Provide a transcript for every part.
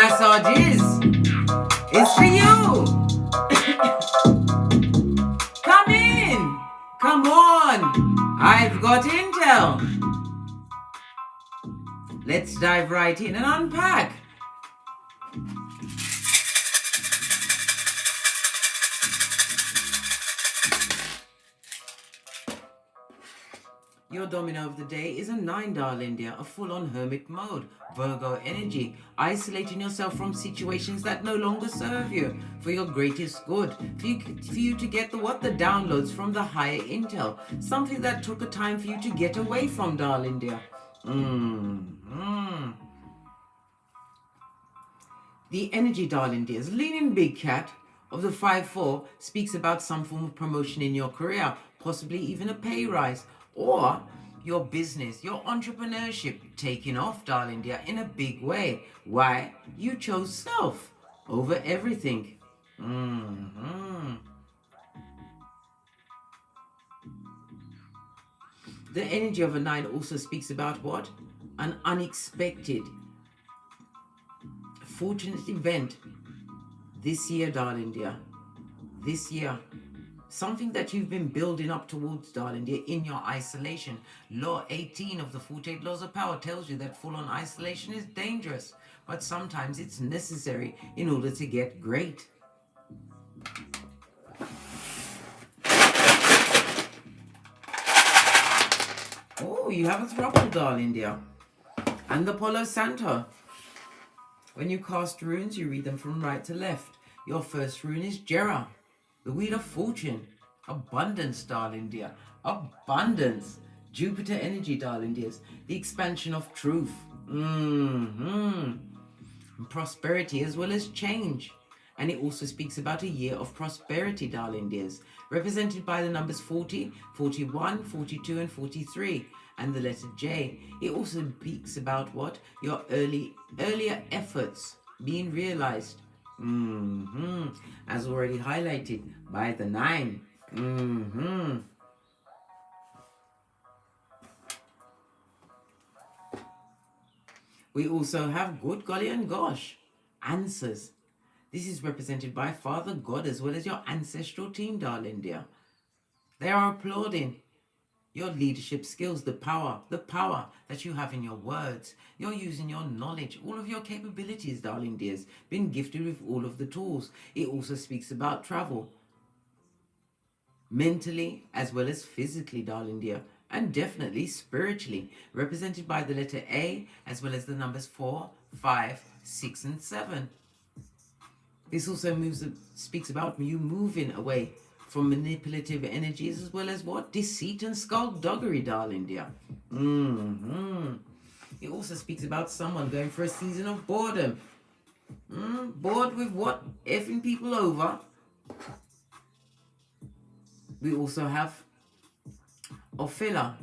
massages. It's for you. Come in. Come on. I've got intel. Let's dive right in and unpack. Your domino of the day is a 9, darling dear, a full-on hermit mode, Virgo energy, isolating yourself from situations that no longer serve you for your greatest good, for you to get the downloads from the higher intel, something that took a time for you to get away from, darling dear. The energy, darling dears, leaning big cat of the 5-4 speaks about some form of promotion in your career, possibly even a pay rise, or your business, your entrepreneurship taking off, darling dear, in a big way. Why? You chose self over everything. The energy of a 9 also speaks about what? An unexpected, fortunate event this year, darling dear. This year. Something that you've been building up towards, darling dear, in your isolation. Law 18 of the 48 Laws of Power tells you that full-on isolation is dangerous, but sometimes it's necessary in order to get great. Oh, you have a throuple, darling dear. And the Palo Santo. When you cast runes, you read them from right to left. Your first rune is Jera, the Wheel of Fortune. Abundance, darling dear. Abundance. Jupiter energy, darling dears. The expansion of truth. And prosperity as well as change. And it also speaks about a year of prosperity, darling dears, represented by the numbers 40, 41, 42, and 43, and the letter J. It also speaks about what? Your earlier efforts being realized. As already highlighted by the 9. We also have good golly and gosh, answers. This is represented by Father God as well as your ancestral team, darling dear. They are applauding your leadership skills, the power that you have in your words. You're using your knowledge, all of your capabilities, darling dears, been gifted with all of the tools. It also speaks about travel, mentally as well as physically, darling dear, and definitely spiritually, represented by the letter A as well as the numbers 4, 5, 6, and 7. This also speaks about you moving away from manipulative energies as well as what? Deceit and skullduggery, darling dear. It also speaks about someone going for a season of boredom. Bored with what? Effing people over. We also have Ophelia.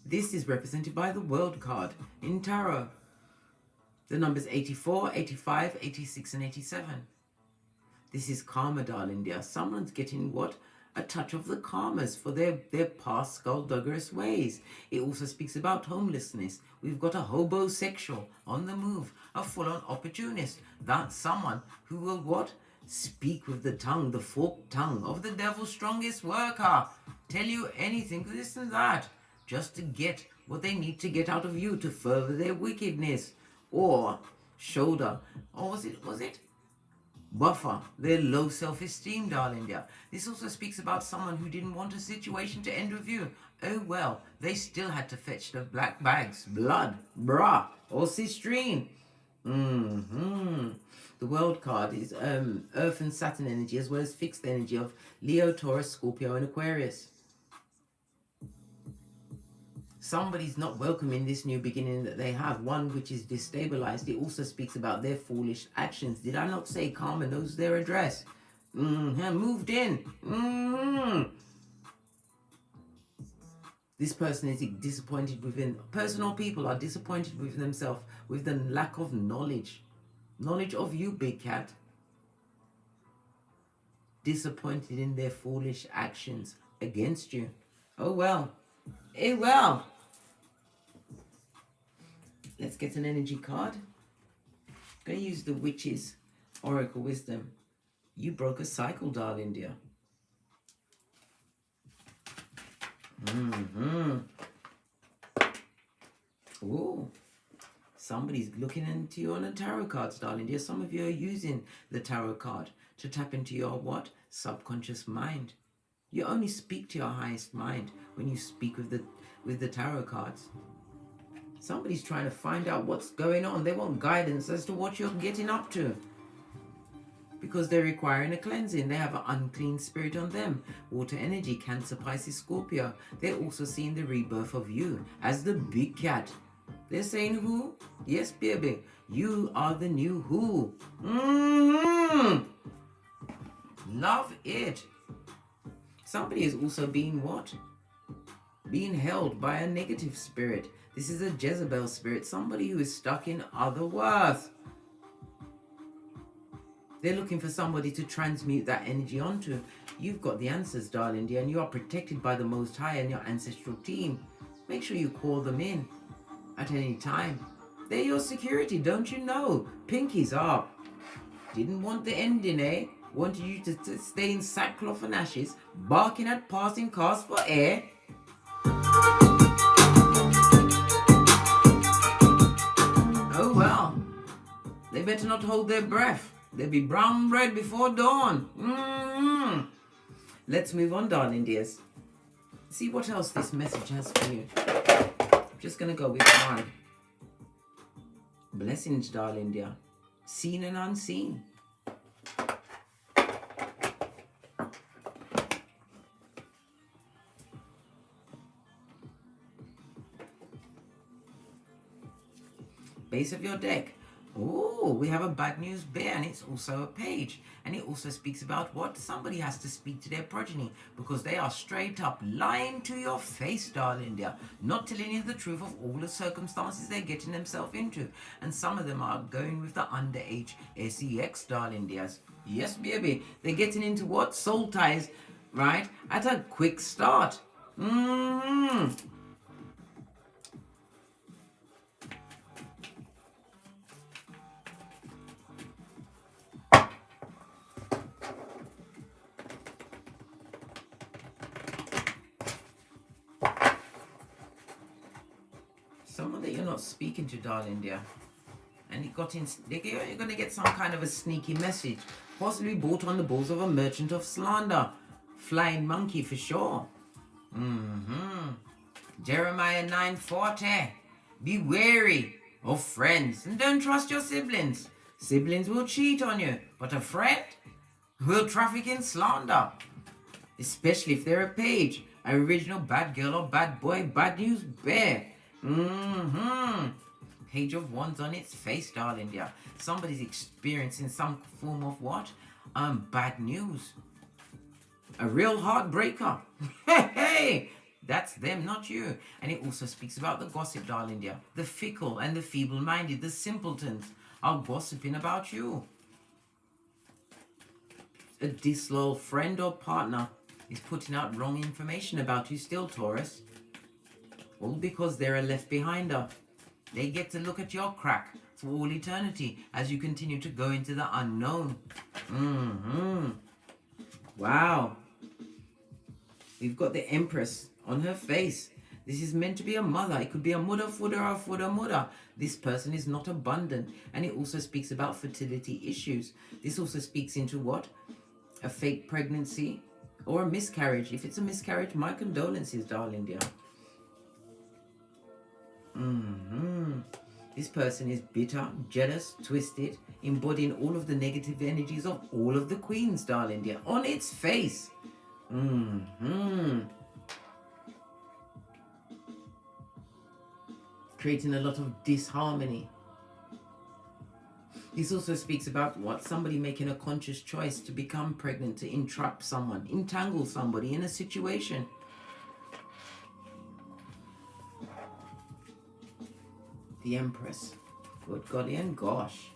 This is represented by the World card in Tarot. The numbers 84, 85, 86, and 87. This is karma, darling dear. Someone's getting what? A touch of the karmas for their past skullduggerous ways. It also speaks about homelessness. We've got a hobosexual on the move, a full-on opportunist. That's someone who will what? Speak with the tongue, the forked tongue of the devil's strongest worker. Tell you anything, this and that, just to get what they need to get out of you to further their wickedness. Or shoulder, or was it? Buffer their low self-esteem, darling dear. This also speaks about someone who didn't want a situation to end with you. Oh well, they still had to fetch the black bags, blood, bra, or cistrine. The World card is Earth and Saturn energy as well as fixed energy of Leo, Taurus, Scorpio, and Aquarius. Somebody's not welcoming this new beginning that they have, one which is destabilized. It also speaks about their foolish actions. Did I not say karma knows their address? Moved in. This person is disappointed within. Personal people are disappointed with themselves with the lack of knowledge. Knowledge of you, big cat. Disappointed in their foolish actions against you. Oh well. Eh well. Let's get an energy card. Go use the witch's oracle wisdom. You broke a cycle, darling dear. Ooh. Somebody's looking into you on the tarot cards, darling dear. Some of you are using the tarot card to tap into your what? Subconscious mind. You only speak to your highest mind when you speak with the tarot cards. Somebody's trying to find out what's going on. They want guidance as to what you're getting up to. Because they're requiring a cleansing. They have an unclean spirit on them. Water energy, Cancer, Pisces, Scorpio. They're also seeing the rebirth of you as the big cat. They're saying who? Yes, baby. You are the new who. Love it. Somebody is also being what? Being held by a negative spirit. This is a Jezebel spirit. Somebody who is stuck in otherworth. They're looking for somebody to transmute that energy onto. You've got the answers, darling dear, and you are protected by the Most High and your ancestral team. Make sure you call them in at any time. They're your security, don't you know? Pinkies up. Didn't want the ending, eh? Wanted you to stay in sackcloth and ashes, barking at passing cars for air. Oh well. They better not hold their breath. There'll be brown bread before dawn. Let's move on, darling dears. See what else this message has for you. I'm just going to go with one. Blessings, darling dear. Seen and unseen. Base of your deck. Oh, we have a bad news bear, and it's also a page. And it also speaks about what? Somebody has to speak to their progeny because they are straight up lying to your face, darling dear. Not telling you the truth of all the circumstances they're getting themselves into. And some of them are going with the underage sex, darling dears. Yes, baby. They're getting into what? Soul ties, right? At a quick start. Someone that you're not speaking to, darling dear, and you're going to get some kind of a sneaky message, possibly bought on the balls of a merchant of slander, flying monkey for sure. Jeremiah 9:40. Be wary of friends and don't trust your siblings. Siblings will cheat on you, but a friend will traffic in slander, especially if they're a page, an original bad girl or bad boy, bad news bear. Page of Wands on its face, darling dear. Somebody's experiencing some form of what? Bad news. A real heartbreaker. Hey, that's them, not you. And it also speaks about the gossip, darling dear. The fickle and the feeble-minded, the simpletons are gossiping about you. A disloyal friend or partner is putting out wrong information about you still, Taurus. All because they're a left behinder. They get to look at your crack for all eternity as you continue to go into the unknown. Wow. We've got the Empress on her face. This is meant to be a mother. It could be a mother, fooder, or fooder, mother. This person is not abundant. And it also speaks about fertility issues. This also speaks into what? A fake pregnancy or a miscarriage. If it's a miscarriage, my condolences, darling dear. This person is bitter, jealous, twisted, embodying all of the negative energies of all of the queens, darling dear, on its face. Creating a lot of disharmony. This also speaks about what? Somebody making a conscious choice to become pregnant, to entrap someone, entangle somebody in a situation. The Empress. Good golly and gosh.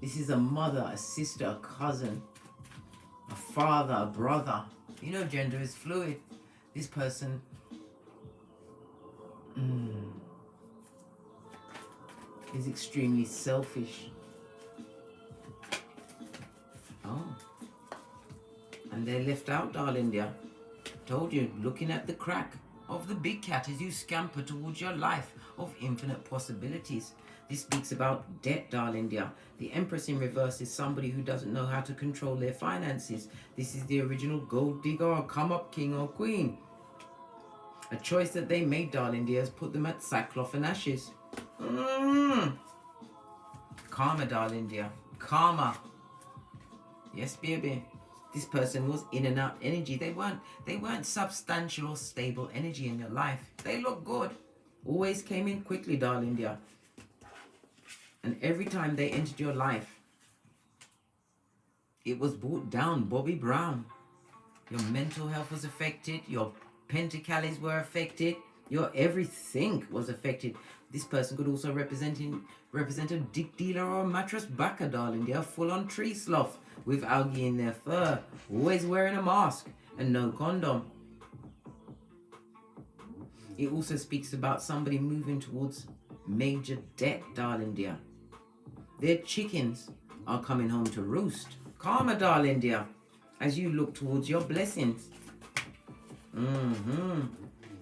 This is a mother, a sister, a cousin, a father, a brother. You know, gender is fluid. This person is extremely selfish. Oh. And they're left out, darling dear. Told you, looking at the crack of the big cat as you scamper towards your life of infinite possibilities. This speaks about debt, darling dear. The Empress in reverse is somebody who doesn't know how to control their finances. This is the original gold digger or come up king or queen. A choice that they made, darling dear, has put them at sackcloth and ashes. Karma, darling dear. Karma. Yes, baby. This person was in and out energy. They weren't substantial or stable energy in your life. They look good. Always came in quickly, darling dear. And every time they entered your life, it was brought down, Bobby Brown. Your mental health was affected. Your pentacles were affected. Your everything was affected. This person could also represent a dick dealer or a mattress backer, darling dear. Full-on tree sloth with algae in their fur. Always wearing a mask and no condom. It also speaks about somebody moving towards major debt, darling dear. Their chickens are coming home to roost. Karma, darling dear, as you look towards your blessings.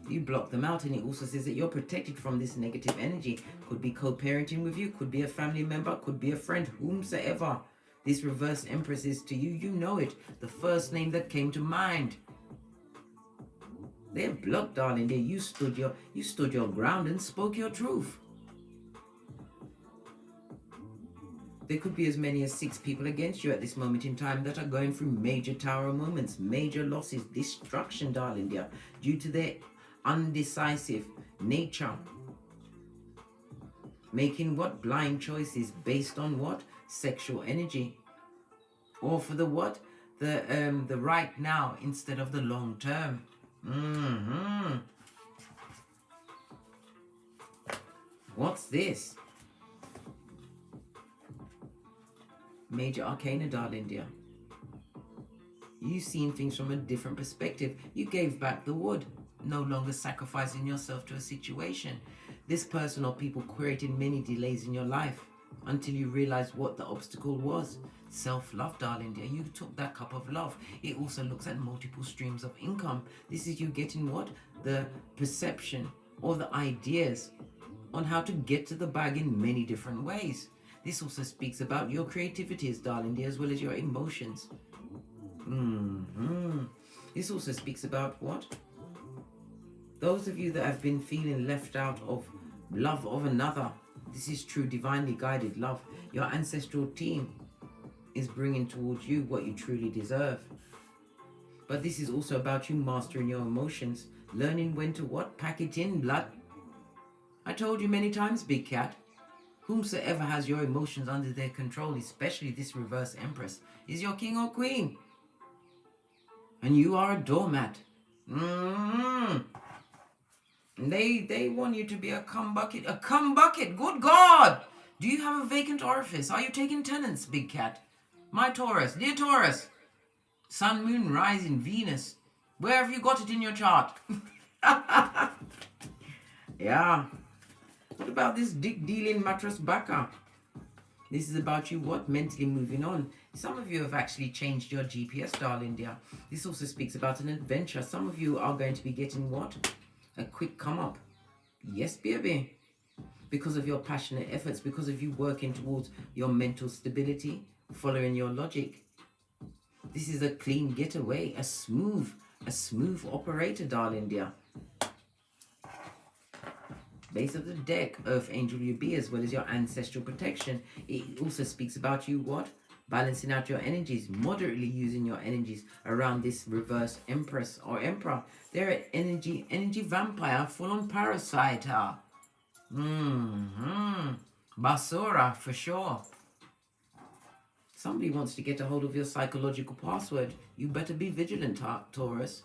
You block them out, and it also says that you're protected from this negative energy. Could be co-parenting with you, could be a family member, could be a friend, whomsoever this reverse Empress is to you. You know it. The first name that came to mind. They're blocked, darling dear. You stood your ground and spoke your truth. There could be as many as 6 people against you at this moment in time that are going through major tower moments, major losses, destruction, darling dear, due to their undecisive nature. Making what? Blind choices based on what? Sexual energy. Or for the what? The right now instead of the long term. What's this? Major arcana, darling dear. You've seen things from a different perspective. You gave back the wood, no longer sacrificing yourself to a situation. This person or people created many delays in your life until you realized what the obstacle was. Self-love, darling dear. You took that cup of love. It also looks at multiple streams of income. This is you getting what? The perception or the ideas on how to get to the bag in many different ways. This also speaks about your creativities, darling dear, as well as your emotions. This also speaks about what? Those of you that have been feeling left out of love of another. This is true divinely guided love. Your ancestral team is bringing towards you what you truly deserve. But this is also about you mastering your emotions. Learning when to what? Pack it in, blood. I told you many times, big cat. Whomsoever has your emotions under their control, especially this reverse Empress, is your king or queen. And you are a doormat. They want you to be a cum bucket. A cum bucket, good God! Do you have a vacant orifice? Are you taking tenants, big cat? My Taurus, dear Taurus. Sun, Moon, Rising, Venus. Where have you got it in your chart? Yeah. What about this dick dealing mattress backer? This is about you what? Mentally moving on. Some of you have actually changed your GPS, darling dear. This also speaks about an adventure. Some of you are going to be getting what? A quick come up. Yes, baby. Because of your passionate efforts, because of you working towards your mental stability, following your logic. This is a clean getaway, a smooth operator, darling dear. Base of the deck, Earth Angel you be, as well as your ancestral protection. It also speaks about you what? Balancing out your energies, moderately using your energies around this reverse Empress or Emperor. They're an energy vampire, full-on parasite. Basura, for sure. Somebody wants to get a hold of your psychological password. You better be vigilant, Taurus.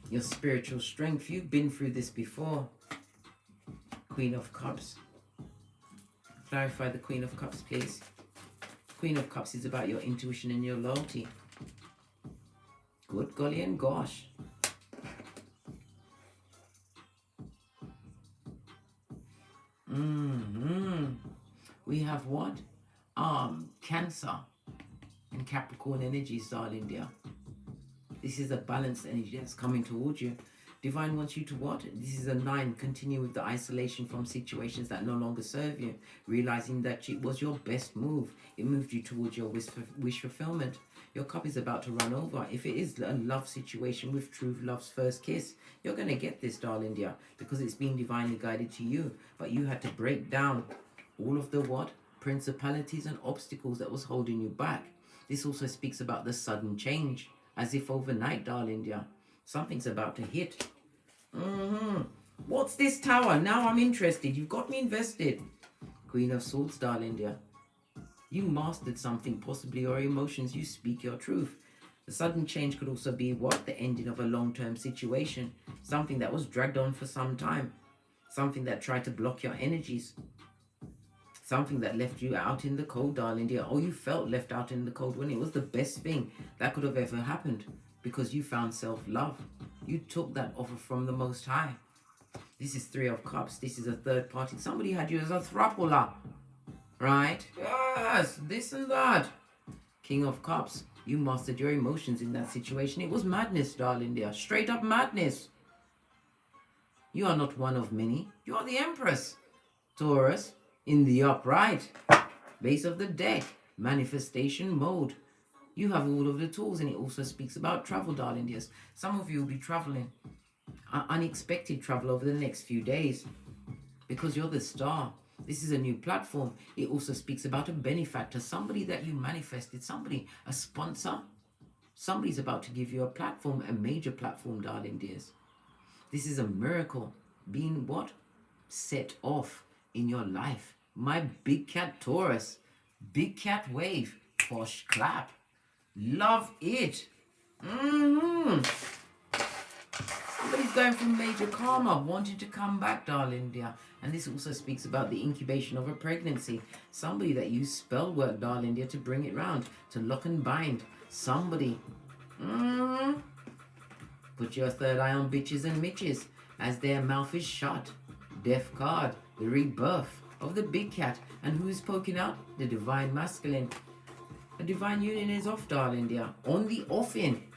Your spiritual strength, you've been through this before. Queen of Cups. Clarify the Queen of Cups, please. Queen of Cups is about your intuition and your loyalty. Good golly and gosh. We have what? Cancer and Capricorn energies, darling dear. This is a balanced energy that's coming towards you. Divine wants you to what? This is a 9. Continue with the isolation from situations that no longer serve you. Realizing that it was your best move. It moved you towards your wish fulfillment. Your cup is about to run over. If it is a love situation with true love's first kiss, you're going to get this, darling dear, because it's being divinely guided to you. But you had to break down all of the what? Principalities and obstacles that was holding you back. This also speaks about the sudden change. As if overnight, darling dear. Something's about to hit. What's this tower? Now I'm interested. You've got me invested. Queen of Swords, darling dear. You mastered something, possibly your emotions. You speak your truth. The sudden change could also be what? The ending of a long-term situation. Something that was dragged on for some time. Something that tried to block your energies. Something that left you out in the cold, darling dear. Or you felt left out in the cold when it was the best thing that could have ever happened. Because you found self-love. You took that offer from the Most High. This is 3 of Cups. This is a third party. Somebody had you as a thruple. Right? Yes, this and that. King of Cups. You mastered your emotions in that situation. It was madness, darling dear. Straight up madness. You are not one of many. You are the Empress. Taurus. In the upright. Base of the deck. Manifestation mode. You have all of the tools, and it also speaks about travel, darling dears. Some of you will be traveling. Unexpected travel over the next few days. Because you're the star. This is a new platform. It also speaks about a benefactor. Somebody that you manifested. Somebody, a sponsor. Somebody's about to give you a platform, a major platform, darling dears. This is a miracle. Being what? Set off in your life. My big cat Taurus. Big cat wave. Posh clap. Love it. Somebody's going through major karma, wanting to come back, darling dear. And this also speaks about the incubation of a pregnancy. Somebody that used spell work, darling dear, to bring it round, to lock and bind. Somebody. Put your third eye on bitches and mitches as their mouth is shut. Death card. The rebirth of the big cat. And who is poking out? The divine masculine. A divine union is off, darling dear. On the offing.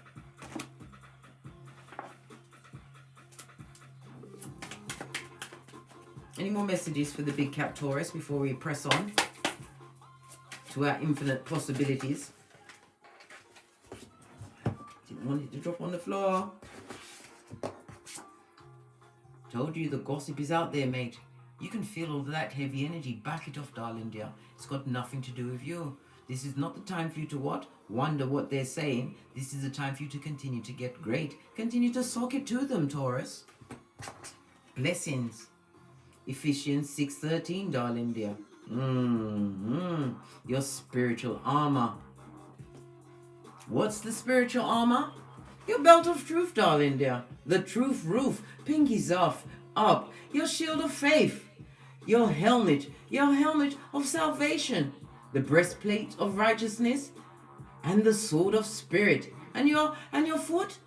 Any more messages for the big cat Taurus before we press on to our infinite possibilities? Didn't want it to drop on the floor. Told you the gossip is out there, mate. You can feel all that heavy energy. Back it off, darling dear. It's got nothing to do with you. This is not the time for you to what? Wonder what they're saying. This is the time for you to continue to get great. Continue to sock it to them, Taurus. Blessings. Ephesians 6:13, darling dear. Your spiritual armor. What's the spiritual armor? Your belt of truth, darling dear. The truth roof. Pinkies off. Up. Your shield of faith. Your helmet. Your helmet of salvation. The breastplate of righteousness, and the sword of spirit, and your foot.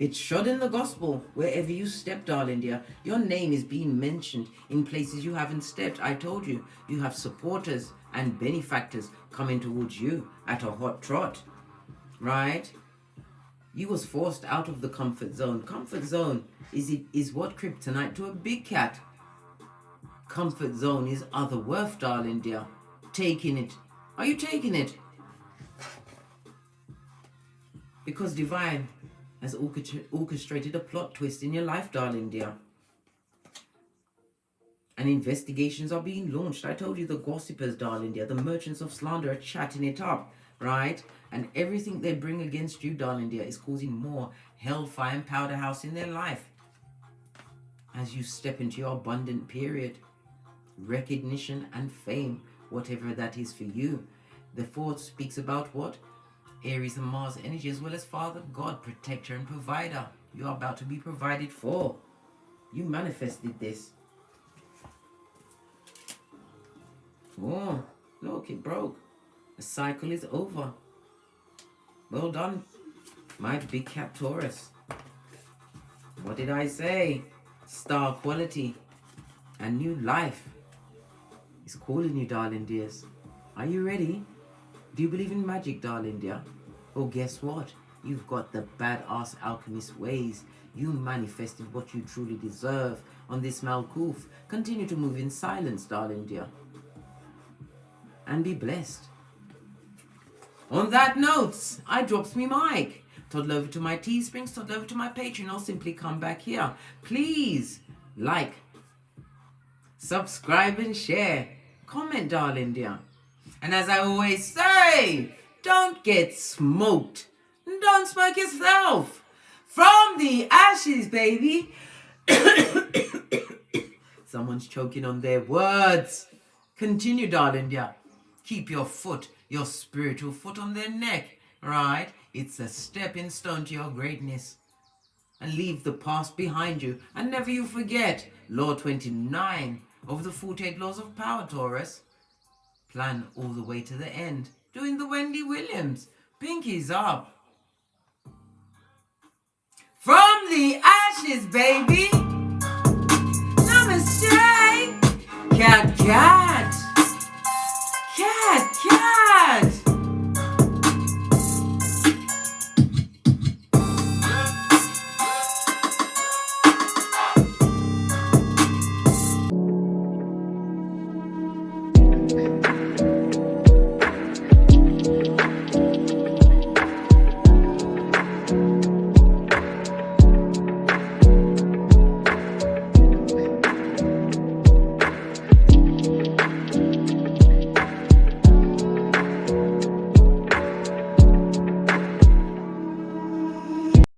It's shod in the gospel wherever you step, darling dear. Your name is being mentioned in places you haven't stepped. I told you, you have supporters and benefactors coming towards you at a hot trot, right? You was forced out of the comfort zone. Comfort zone is what kryptonite to a big cat. Comfort zone is other worth, darling dear. Taking it. Are you taking it? Because divine has orchestrated a plot twist in your life, darling dear. And investigations are being launched. I told you the gossipers, darling dear, the merchants of slander are chatting it up, right? And everything they bring against you, darling dear, is causing more hellfire and powder house in their life. As you step into your abundant period, recognition and fame, whatever that is for you. The fourth speaks about what? Aries and Mars energy, as well as Father God, protector and provider. You are about to be provided for. You manifested this. Oh, look, it broke. The cycle is over. Well done, my big cat Taurus. What did I say? Star quality and new life. is calling you, darling dears. Are you ready? Do you believe in magic, darling dear? Oh, guess what? You've got the badass alchemist ways. You manifested what you truly deserve on this Malkuth. Continue to move in silence, darling dear. And be blessed. On that note, I drops me mic. Toddle over to my Teesprings, toddle over to my Patreon, or simply come back here. Please like, subscribe and share. Comment, darling dear. And as I always say, don't get smoked. Don't smoke yourself. From the ashes, baby. Someone's choking on their words. Continue, darling dear. Keep your foot, your spiritual foot on their neck, right? It's a stepping stone to your greatness. And leave the past behind you. And never you forget, Law 29 of the 48 Laws of Power, Taurus. Plan all the way to the end. Doing the Wendy Williams. Pinkies up. From the ashes, baby. Namaste. Cat, cat.